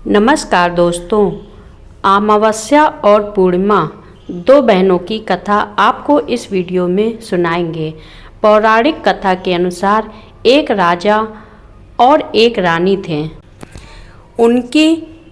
नमस्कार दोस्तों, अमावस्या और पूर्णिमा दो बहनों की कथा आपको इस वीडियो में सुनाएंगे। पौराणिक कथा के अनुसार एक राजा और एक रानी थे। उनकी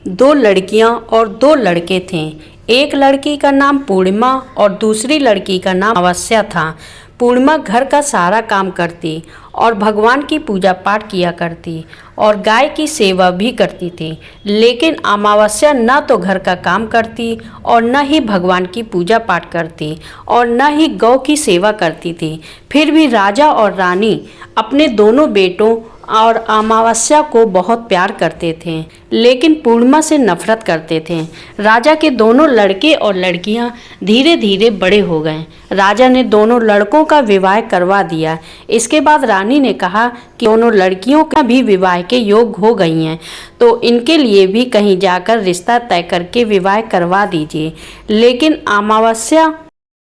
दो लड़कियां और दो लड़के थे। एक लड़की का नाम पूर्णिमा और दूसरी लड़की का नाम अमावस्या था। पूर्णिमा घर का सारा काम करती और भगवान की पूजा पाठ किया करती और गाय की सेवा भी करती थी, लेकिन अमावस्या न तो घर का काम करती और न ही भगवान की पूजा पाठ करती और न ही गौ की सेवा करती थी। फिर भी राजा और रानी अपने दोनों बेटों और अमावस्या को बहुत प्यार करते थे, लेकिन पूर्णिमा से नफरत करते थे। राजा के दोनों लड़के और लड़कियां धीरे धीरे बड़े हो गए। राजा ने दोनों लड़कों का विवाह करवा दिया। इसके बाद रानी ने कहा कि दोनों लड़कियों का भी विवाह के योग्य हो गई हैं, तो इनके लिए भी कहीं जाकर रिश्ता तय करके विवाह करवा दीजिए। लेकिन अमावस्या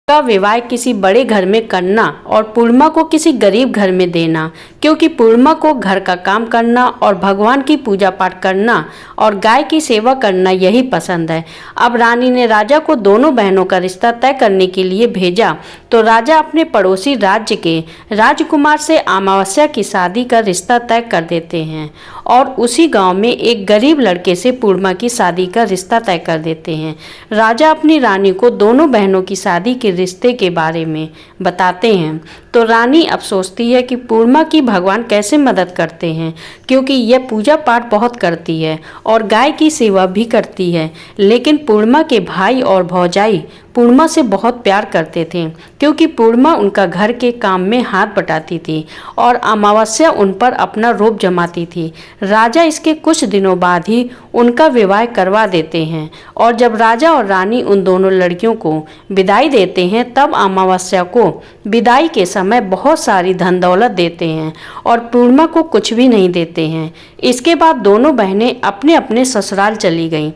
का विवाह किसी बड़े घर में करना और पूर्णिमा को किसी गरीब घर में देना, क्योंकि पूर्णिमा को घर का काम करना और भगवान की पूजा पाठ करना और गाय की सेवा करना यही पसंद है। अब रानी ने राजा को दोनों बहनों का रिश्ता तय करने के लिए भेजा, तो राजा अपने पड़ोसी राज्य के राजकुमार से अमावस्या की शादी का रिश्ता तय कर देते हैं और उसी गांव में एक गरीब लड़के से पूर्णिमा की शादी का रिश्ता तय कर देते हैं। राजा अपनी रानी को दोनों बहनों की शादी के रिश्ते के बारे में बताते हैं, तो रानी अब सोचती है कि पूर्णिमा की भगवान कैसे मदद करते हैं, क्योंकि यह पूजा पाठ बहुत करती है और गाय की सेवा भी करती है। लेकिन पूर्णिमा के भाई और भौजाई पूर्णिमा से बहुत प्यार करते थे, क्योंकि पूर्णिमा उनका घर के काम में हाथ बटाती थी और अमावस्या उन पर अपना रोब जमाती थी। राजा इसके कुछ दिनों बाद ही उनका विवाह करवा देते हैं और जब राजा और रानी उन दोनों लड़कियों को विदाई देते हैं, तब अमावस्या को विदाई के समय बहुत सारी धन दौलत देते हैं और पूर्णिमा को कुछ भी नहीं देते हैं। इसके बाद दोनों बहनें अपने अपने ससुराल चली गईं।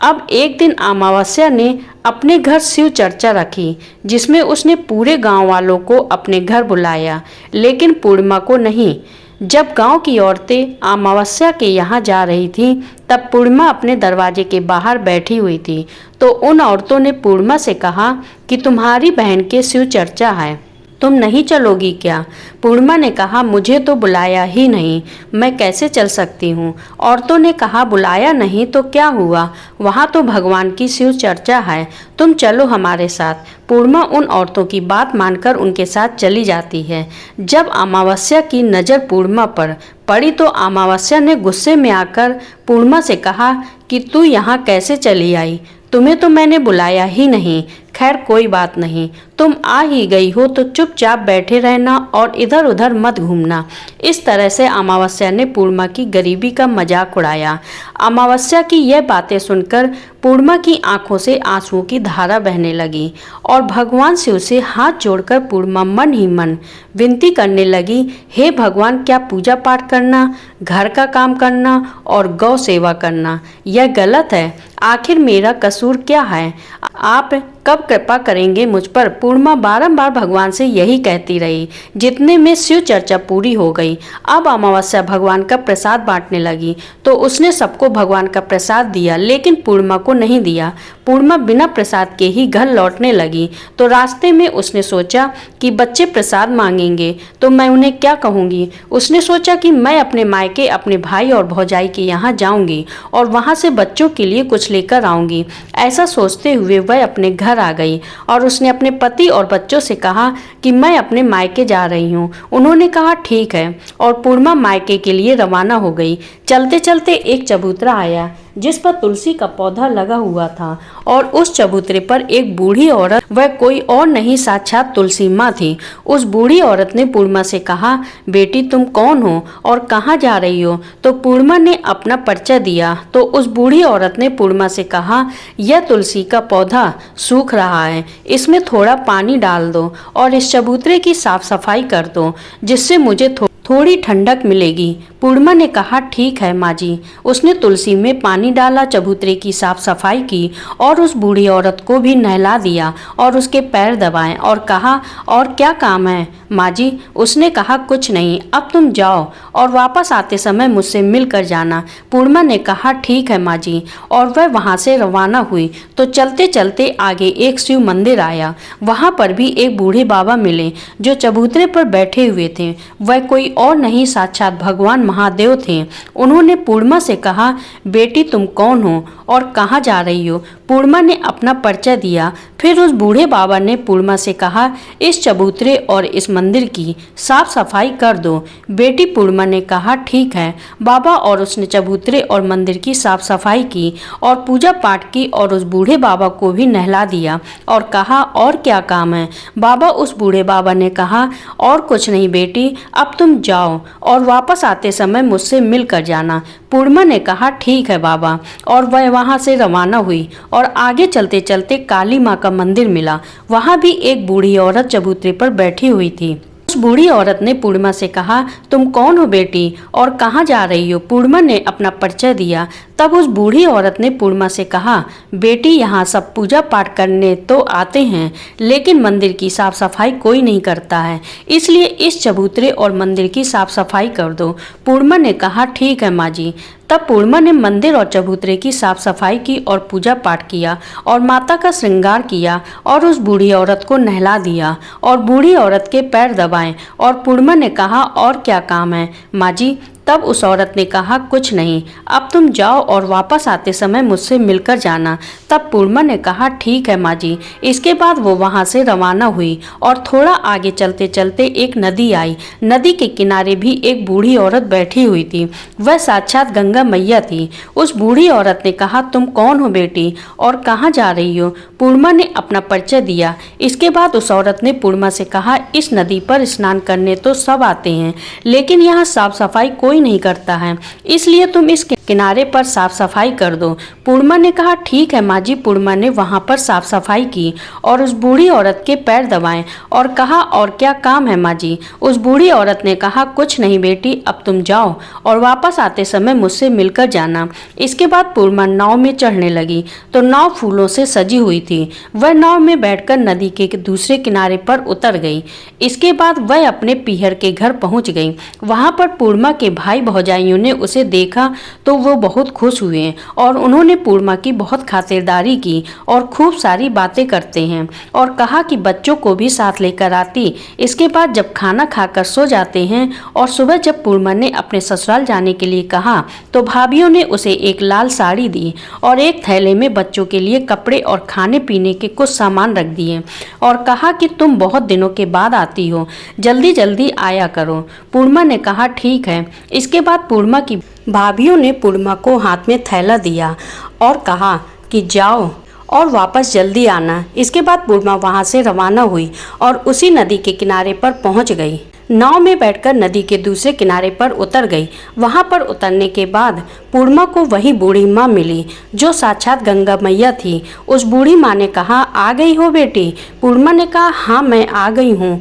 अब एक दिन अमावस्या ने अपने घर शिव चर्चा रखी, जिसमें उसने पूरे गांव वालों को अपने घर बुलाया, लेकिन पूर्णिमा को नहीं। जब गांव की औरतें अमावस्या के यहाँ जा रही थीं, तब पूर्णिमा अपने दरवाजे के बाहर बैठी हुई थी। तो उन औरतों ने पूर्णिमा से कहा कि तुम्हारी बहन के शिव चर्चा है, तुम नहीं चलोगी क्या? पूर्णिमा ने कहा, मुझे तो बुलाया ही नहीं, मैं कैसे चल सकती हूँ। औरतों ने कहा, बुलाया नहीं तो क्या हुआ, वहाँ तो भगवान की शिव चर्चा है, तुम चलो हमारे साथ। पूर्णिमा उन औरतों की बात मानकर उनके साथ चली जाती है। जब अमावस्या की नज़र पूर्णिमा पर पड़ी, तो अमावस्या ने गुस्से में आकर पूर्णिमा से कहा कि तू यहाँ कैसे चली आई, तुम्हें तो मैंने बुलाया ही नहीं। खैर कोई बात नहीं, तुम आ ही गई हो तो चुपचाप बैठे रहना और इधर उधर मत घूमना। इस तरह से अमावस्या ने पूर्णिमा की गरीबी का मजाक उड़ाया। अमावस्या की यह बातें सुनकर पूर्णिमा की आंखों से आंसुओं की धारा बहने लगी और भगवान शिव से हाथ जोड़कर पूर्णिमा मन ही मन विनती करने लगी, हे भगवान, क्या पूजा पाठ करना, घर का काम करना और गौ सेवा करना यह गलत है? आखिर मेरा कसूर क्या है? आप कब कृपा करेंगे मुझ पर? पूर्णिमा बारंबार भगवान से यही कहती रही। जितने में शिव चर्चा पूरी हो गई। अब अमावस्या भगवान का प्रसाद बांटने लगी, तो उसने सबको भगवान का प्रसाद दिया, लेकिन पूर्णिमा को नहीं दिया। पूर्णिमा बिना प्रसाद के ही घर लौटने लगी, तो रास्ते में उसने सोचा कि बच्चे प्रसाद मांगेंगे तो मैं उन्हें क्या कहूँगी। उसने सोचा कि मैं अपने मायके अपने भाई और भौजाई के यहाँ जाऊँगी और वहाँ से बच्चों के लिए कुछ लेकर आऊँगी। ऐसा सोचते हुए वह अपने घर आ गई और उसने अपने पति और बच्चों से कहा कि मैं अपने मायके जा रही हूँ। उन्होंने कहा ठीक है, और पूर्णिमा मायके के लिए रवाना हो गई। चलते चलते एक चबूतरा आया, जिस पर तुलसी का पौधा लगा हुआ था और उस चबूतरे पर एक बूढ़ी औरत, वह कोई और नहीं साक्षात तुलसी माँ थी। उस बूढ़ी औरत ने पूर्णिमा से कहा, बेटी तुम कौन हो और कहाँ जा रही हो? तो पूर्णिमा ने अपना परिचय दिया। तो उस बूढ़ी औरत ने पूर्णिमा से कहा, यह तुलसी का पौधा सूख रहा है, इसमें थोड़ा पानी डाल दो और इस चबूतरे की साफ सफाई कर दो, जिससे मुझे थोड़ी ठंडक मिलेगी। पूर्णिमा ने कहा ठीक है माँ जी। उसने तुलसी में पानी डाला, चबूतरे की साफ सफाई की और उस बूढ़ी औरत को भी नहला दिया और उसके पैर दबाए और कहा और क्या काम है माँ जी। उसने कहा कुछ नहीं, अब तुम जाओ और वापस आते समय मुझसे मिलकर जाना। पूर्णिमा ने कहा ठीक है माँ जी और वह वहाँ से रवाना हुई। तो चलते चलते आगे एक शिव मंदिर आया। वहाँ पर भी एक बूढ़े बाबा मिले जो चबूतरे पर बैठे हुए थे। वह कोई और नहीं, साक्षात भगवान महादेव थे। उन्होंने पूर्णिमा से कहा बेटी तुम कौन हो और कहाँ जा रही हो। पूर्णिमा ने अपना परिचय दिया। फिर उस बूढ़े बाबा ने पूर्णिमा से कहा इस चबूतरे और इस मंदिर की साफ सफाई कर दो। बेटी पूर्णिमा ने कहा ठीक है बाबा और उसने चबूतरे और मंदिर की साफ सफाई की और पूजा पाठ की और उस बूढ़े बाबा को भी नहला दिया और कहा और क्या काम है बाबा। उस बूढ़े बाबा ने कहा और कुछ नहीं बेटी, अब तुम जाओ और वापस आते समय मुझसे मिलकर जाना। पूर्णिमा ने कहा ठीक है बाबा और वह वहां से रवाना हुई और आगे चलते चलते काली माँ का मंदिर मिला। वहां भी एक बूढ़ी औरत चबूतरे पर बैठी हुई थी। उस बूढ़ी औरत ने पूर्णिमा से कहा तुम कौन हो बेटी और कहाँ जा रही हो। पूर्णिमा ने अपना परिचय दिया। तब उस बूढ़ी औरत ने पूर्णिमा से कहा बेटी यहाँ सब पूजा पाठ करने तो आते हैं लेकिन मंदिर की साफ सफाई कोई नहीं करता है, इसलिए इस चबूतरे और मंदिर की साफ सफाई कर दो। पूर्णिमा ने कहा ठीक है माँ जी। तब पूर्णिमा ने मंदिर और चबूतरे की साफ सफाई की और पूजा पाठ किया और माता का श्रृंगार किया और उस बूढ़ी औरत को नहला दिया और बूढ़ी औरत के पैर दबाए। और पूर्णिमा ने कहा और क्या काम है माँ जी। तब उस औरत ने कहा कुछ नहीं, अब तुम जाओ और वापस आते समय मुझसे मिलकर जाना। तब पूर्णिमा ने कहा ठीक है माँ जी। इसके बाद वो वहाँ से रवाना हुई और थोड़ा आगे चलते चलते एक नदी आई। नदी के किनारे भी एक बूढ़ी औरत बैठी हुई थी। वह साक्षात गंगा मैया थी। उस बूढ़ी औरत ने कहा तुम कौन हो बेटी और कहाँ जा रही हो। पूर्णिमा ने अपना परिचय दिया। इसके बाद उस औरत ने पूर्णिमा से कहा इस नदी पर स्नान करने तो सब आते हैं लेकिन यहाँ साफ सफाई कोई नहीं करता है, इसलिए तुम इस किनारे पर साफ सफाई कर दो। पूर्णिमा ने कहा ठीक है माँ जी। पूर्णिमा ने वहां पर साफ सफाई की और उस बूढ़ी औरत के पैर दबाए और कहा और क्या काम है माँ जी। उस बूढ़ी औरत ने कहा कुछ नहीं बेटी, अब तुम जाओ और वापस आते समय मुझसे मिलकर जाना। इसके बाद पूर्णिमा नाव में चढ़ने लगी तो नाव फूलों से सजी हुई थी। वह नाव में बैठकर नदी के दूसरे किनारे पर उतर गई। इसके बाद वह अपने पीहर के घर पहुंच गई। वहां पर पूर्णिमा के भाई भौजाइयों ने उसे देखा तो वो बहुत खुश हुए और उन्होंने पूर्णिमा की बहुत खातिरदारी की और खूब सारी बातें करते हैं और कहा कि बच्चों को भी साथ लेकर आती। इसके बाद जब खाना खाकर सो जाते हैं और सुबह जब पूर्णिमा ने अपने ससुराल जाने के लिए कहा तो भाभियों ने उसे एक लाल साड़ी दी और एक थैले में बच्चों के लिए कपड़े और खाने पीने के कुछ सामान रख दिए और कहा कि तुम बहुत दिनों के बाद आती हो, जल्दी जल्दी आया करो। पूर्णिमा ने कहा ठीक है। इसके बाद पूर्णिमा की भाभियों ने पूर्णिमा को हाथ में थैला दिया और कहा कि जाओ और वापस जल्दी आना। इसके बाद पूर्णिमा वहां से रवाना हुई और उसी नदी के किनारे पर पहुंच गई। नाव में बैठकर नदी के दूसरे किनारे पर उतर गई। वहां पर उतरने के बाद पूर्णिमा को वही बूढ़ी माँ मिली जो साक्षात गंगा मैया थी। उस बूढ़ी माँ ने कहा आ गई हो बेटी। पूर्णिमा ने कहा हाँ मैं आ गई हूँ।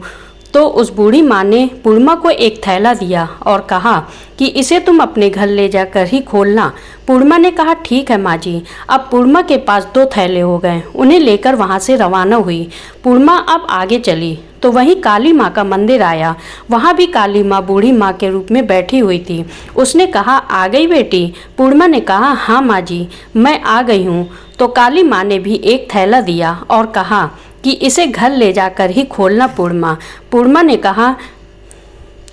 तो उस बूढ़ी माँ ने पूर्णिमा को एक थैला दिया और कहा कि इसे तुम अपने घर ले जाकर ही खोलना। पूर्णिमा ने कहा ठीक है माँ जी। अब पूर्णिमा के पास 2 थैले हो गए। उन्हें लेकर वहाँ से रवाना हुई। पूर्णिमा अब आगे चली तो वहीं काली माँ का मंदिर आया। वहाँ भी काली माँ बूढ़ी माँ के रूप में बैठी हुई थी। उसने कहा आ गई बेटी। पूर्णिमा ने कहा हाँ माँ जी मैं आ गई हूँ। तो काली माँ ने भी एक थैला दिया और कहा कि इसे घर ले जाकर ही खोलना पूर्णिमा। पूर्णिमा ने कहा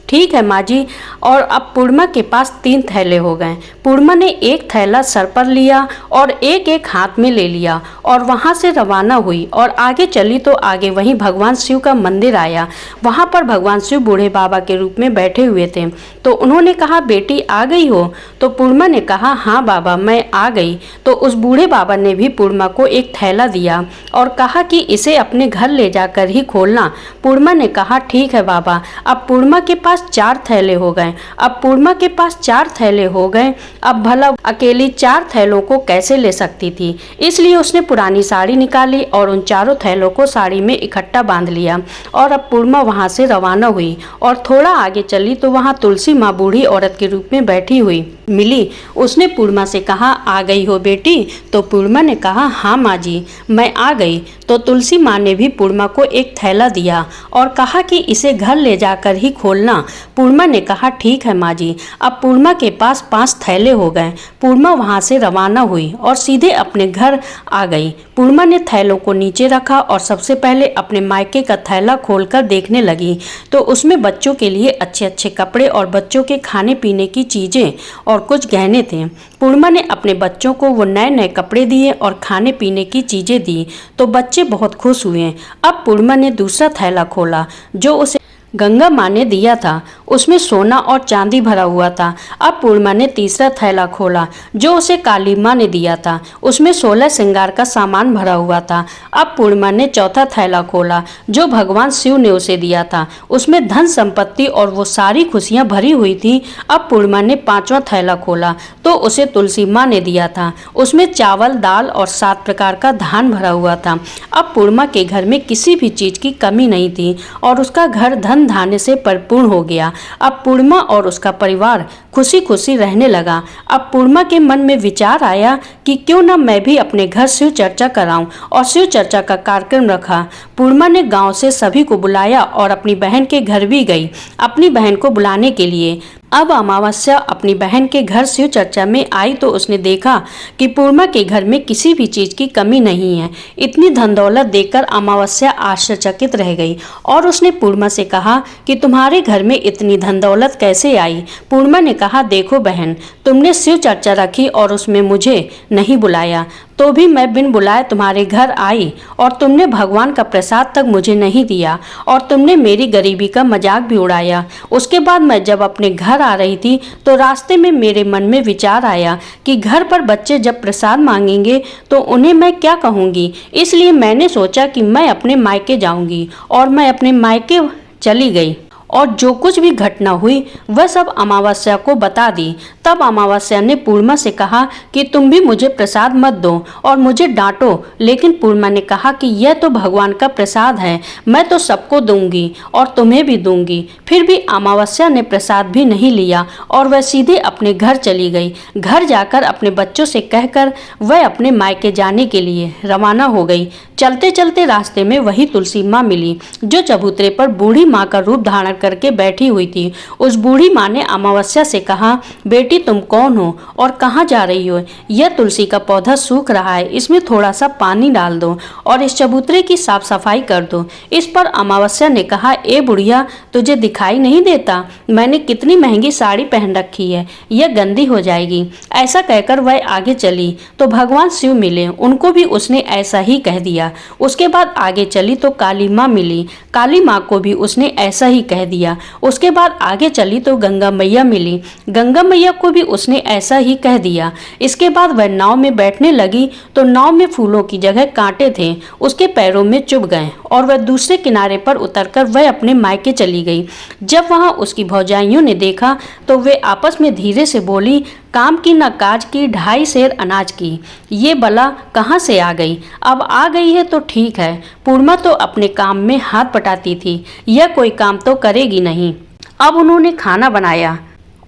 ठीक है माँ जी। और अब पूर्णिमा के पास 3 थैले हो गए। पूर्णिमा ने एक थैला सर पर लिया और एक एक हाथ में ले लिया और वहाँ से रवाना हुई और आगे चली तो आगे वहीं भगवान शिव का मंदिर आया। वहाँ पर भगवान शिव बूढ़े बाबा के रूप में बैठे हुए थे। तो उन्होंने कहा बेटी आ गई हो। तो पूर्णिमा ने कहा हाँ बाबा मैं आ गई। तो उस बूढ़े बाबा ने भी पूर्णिमा को एक थैला दिया और कहा कि इसे अपने घर ले जाकर ही खोलना। पूर्णिमा ने कहा ठीक है बाबा। अब पूर्णिमा के पास पास 4 थैले हो गए। अब पूर्णिमा के पास 4 थैले हो गए। अब भला अकेली 4 थैलों को कैसे ले सकती थी, इसलिए उसने पुरानी साड़ी निकाली और उन चारों थैलों को साड़ी में इकट्ठा बांध लिया। और अब पूर्णिमा वहां से रवाना हुई और थोड़ा आगे चली तो वहां तुलसी माँ बूढ़ी औरत के रूप में बैठी हुई मिली। उसने पूर्णिमा से कहा, आ गई हो बेटी? तो पूर्णिमा ने कहा, हाँ माँ जी, मैं आ गई। तो तुलसी माँ ने भी पूर्णिमा को एक थैला दिया और कहा कि इसे घर ले जाकर ही खोलना। पूर्णिमा ने कहा, ठीक है माँ जी। अब पूर्णिमा के पास 5 थैले हो गए। पूर्णिमा वहां से रवाना हुई और सीधे अपने घर आ गई। पूर्णिमा ने थैलों को नीचे रखा और सबसे पहले अपने मायके का थैला खोलकर देखने लगी तो उसमें बच्चों के लिए अच्छे अच्छे कपड़े और बच्चों के खाने पीने की चीजें और कुछ गहने थे। पूर्णिमा ने अपने बच्चों को वो नए नए कपड़े दिए और खाने पीने की चीजें दी तो बच्चे बहुत खुश हुए। अब पूर्णिमा ने दूसरा थैला खोला जो उसे गंगा माँ ने दिया था। उसमें सोना और चांदी भरा हुआ था। अब पूर्णिमा ने तीसरा थैला खोला जो उसे काली माँ ने दिया था। उसमें 16 श्रृंगार का सामान भरा हुआ था। अब पूर्णिमा ने चौथा थैला खोला जो भगवान शिव ने उसे दिया था। उसमें धन संपत्ति और वो सारी खुशियाँ भरी हुई थी। अब पूर्णिमा ने 5वां थैला खोला तो उसे तुलसी माँ ने दिया था। उसमें चावल, दाल और 7 प्रकार का धान भरा हुआ था। अब पूर्णिमा के घर में किसी भी चीज की कमी नहीं थी और उसका घर धन धान्य से परिपूर्ण हो गया। अब पूर्णिमा और उसका परिवार खुशी खुशी रहने लगा। अब पूर्णिमा के मन में विचार आया कि क्यों न मैं भी अपने घर शिव चर्चा कराऊं और शिव चर्चा का कार्यक्रम रखा। पूर्णिमा ने गांव से सभी को बुलाया और अपनी बहन के घर भी गई अपनी बहन को बुलाने के लिए। अब अमावस्या अपनी बहन के घर शिव चर्चा में आई तो उसने देखा कि पूर्णिमा के घर में किसी भी चीज की कमी नहीं है। इतनी धन दौलत देखकर अमावस्या आश्चर्यचकित रह गई और उसने पूर्णिमा से कहा कि तुम्हारे घर में इतनी धन दौलत कैसे आई? पूर्णिमा ने कहा, देखो बहन, तुमने शिव चर्चा रखी और उसमें मुझे नहीं बुलाया तो भी मैं बिन बुलाए तुम्हारे घर आई और तुमने भगवान का प्रसाद तक मुझे नहीं दिया और तुमने मेरी गरीबी का मजाक भी उड़ाया। उसके बाद मैं जब अपने घर आ रही थी तो रास्ते में मेरे मन में विचार आया कि घर पर बच्चे जब प्रसाद मांगेंगे तो उन्हें मैं क्या कहूँगी, इसलिए मैंने सोचा कि मैं अपने मायके जाऊँगी और मैं अपने मायके चली गई और जो कुछ भी घटना हुई वह सब अमावस्या को बता दी। तब अमावस्या ने पूर्णिमा से कहा कि तुम भी मुझे प्रसाद मत दो और मुझे डांटो, लेकिन पूर्णिमा ने कहा कि यह तो भगवान का प्रसाद है, मैं तो सबको दूंगी और तुम्हें भी दूंगी। फिर भी अमावस्या ने प्रसाद भी नहीं लिया और वह सीधे अपने घर चली गई। घर जाकर अपने बच्चों से कहकर वह अपने मायके जाने के लिए रवाना हो गई। चलते चलते रास्ते में वही तुलसी माँ मिली जो चबूतरे पर बूढ़ी माँ का रूप धारण करके बैठी हुई थी। उस बूढ़ी माँ ने अमावस्या से कहा, बेटी तुम कौन हो और कहाँ जा रही हो? यह तुलसी का पौधा सूख रहा है, इसमें थोड़ा सा पानी डाल दो और इस चबूतरे की साफ सफाई कर दो। इस पर अमावस्या ने कहा, ए बुढ़िया, तुझे दिखाई नहीं देता मैंने कितनी महंगी साड़ी पहन रखी है, यह गंदी हो जाएगी। ऐसा कहकर वह आगे चली तो भगवान शिव मिले, उनको भी उसने ऐसा ही कह दिया। उसके बाद आगे चली तो काली माँ मिली, काली माँ को भी उसने ऐसा ही कह दिया। उसके बाद आगे चली तो गंगा मैया मिली, गंगा मैया को भी उसने ऐसा ही कह दिया। इसके बाद वह नाव में बैठने लगी तो नाव में फूलों की जगह कांटे थे, उसके पैरों में चुभ गए और वह दूसरे किनारे पर उतरकर वह अपने मायके चली गई। जब वहां उसकी भौजाइयों ने देखा तो वे आपस में धीरे से बोली, काम की न काज की, 2.5 सेर अनाज की, ये बला कहाँ से आ गई? अब आ गई है तो ठीक है, पूर्णिमा तो अपने काम में हाथ बटाती थी, यह कोई काम तो करेगी नहीं। अब उन्होंने खाना बनाया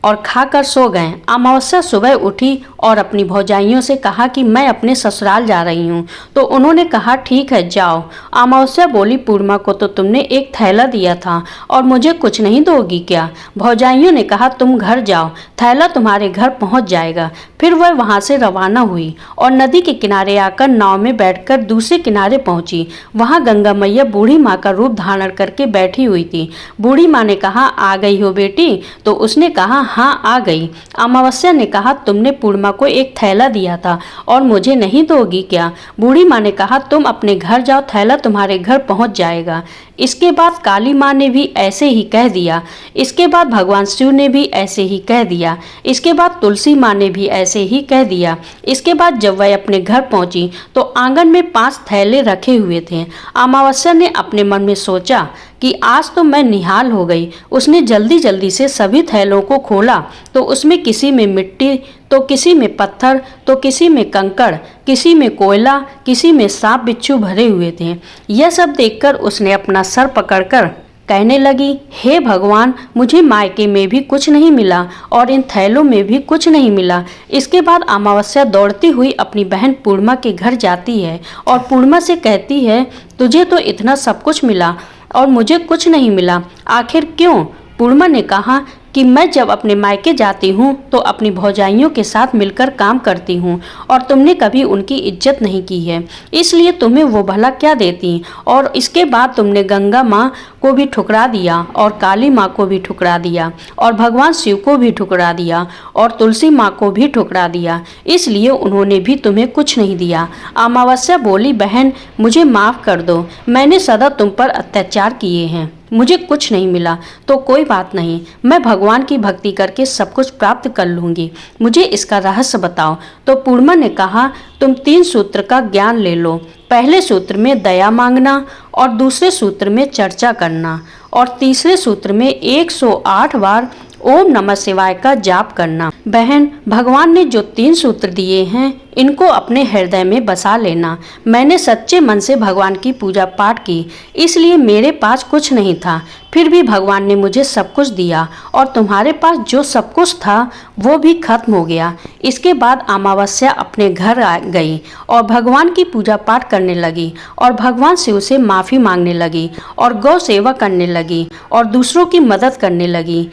और खाकर सो गए। अमावस्या सुबह उठी और अपनी भौजाइयों से कहा कि मैं अपने ससुराल जा रही हूँ। तो उन्होंने कहा, ठीक है जाओ। अमावस्या बोली, पूर्णिमा को तो तुमने एक थैला दिया था और मुझे कुछ नहीं दोगी क्या? भौजाइयों ने कहा, तुम घर जाओ, थैला तुम्हारे घर पहुँच जाएगा। फिर वह वहाँ से रवाना हुई और नदी के किनारे आकर नाव में बैठकर दूसरे किनारे पहुंची। वहाँ गंगा मैया बूढ़ी माँ का रूप धारण करके बैठी हुई थी। बूढ़ी माँ ने कहा, आ गई हो बेटी? तो उसने कहा, हाँ आ गई। अमावस्या ने कहा, तुमने पूर्णिमा को एक थैला दिया था और मुझे नहीं दोगी क्या? बूढ़ी माँ ने कहा, तुम अपने घर जाओ, थैला तुम्हारे घर पहुंच जाएगा। इसके बाद काली माँ ने भी ऐसे ही कह दिया। इसके बाद भगवान शिव ने भी ऐसे ही कह दिया। इसके बाद तुलसी माँ ने भी ऐसे ही कह दिया। इसके बाद जब वह अपने घर पहुंची तो आंगन में 5 थैले रखे हुए थे। अमावस्या ने अपने मन में सोचा कि आज तो मैं निहाल हो गई। उसने जल्दी जल्दी से सभी थैलों को खोला तो उसमें किसी में मिट्टी, तो किसी में पत्थर, तो किसी में कंकड़, किसी में कोयला, किसी में सांप बिच्छू भरे हुए थे। यह सब देखकर उसने अपना सर पकड़कर कहने लगी, हे भगवान, मुझे मायके में भी कुछ नहीं मिला और इन थैलों में भी कुछ नहीं मिला। इसके बाद अमावस्या दौड़ती हुई अपनी बहन पूर्णिमा के घर जाती है और पूर्णिमा से कहती है, तुझे तो इतना सब कुछ मिला और मुझे कुछ नहीं मिला, आखिर क्यों? पूर्णिमा ने कहा कि मैं जब अपने मायके जाती हूँ तो अपनी भौजाइयों के साथ मिलकर काम करती हूँ और तुमने कभी उनकी इज्जत नहीं की है, इसलिए तुम्हें वो भला क्या देती। और इसके बाद तुमने गंगा माँ को भी ठुकरा दिया और काली माँ को भी ठुकरा दिया और भगवान शिव को भी ठुकरा दिया और तुलसी माँ को भी ठुकरा दिया, इसलिए उन्होंने भी तुम्हें कुछ नहीं दिया। अमावस्या बोली, बहन मुझे माफ़ कर दो, मैंने सदा तुम पर अत्याचार किए हैं, मुझे कुछ नहीं मिला तो कोई बात नहीं, मैं भगवान की भक्ति करके सब कुछ प्राप्त कर लूँगी, मुझे इसका रहस्य बताओ। तो पूर्णिमा ने कहा, तुम 3 सूत्र का ज्ञान ले लो। पहले सूत्र में दया मांगना और दूसरे सूत्र में चर्चा करना और तीसरे सूत्र में 108 बार ओम नमः शिवाय का जाप करना। बहन, भगवान ने जो 3 सूत्र दिए हैं इनको अपने हृदय में बसा लेना। मैंने सच्चे मन से भगवान की पूजा पाठ की, इसलिए मेरे पास कुछ नहीं था, फिर भी भगवान ने मुझे सब कुछ दिया और तुम्हारे पास जो सब कुछ था वो भी खत्म हो गया। इसके बाद अमावस्या अपने घर आ गई और भगवान की पूजा पाठ करने लगी और भगवान शिव से माफ़ी मांगने लगी और गौ सेवा करने लगी और दूसरों की मदद करने लगी।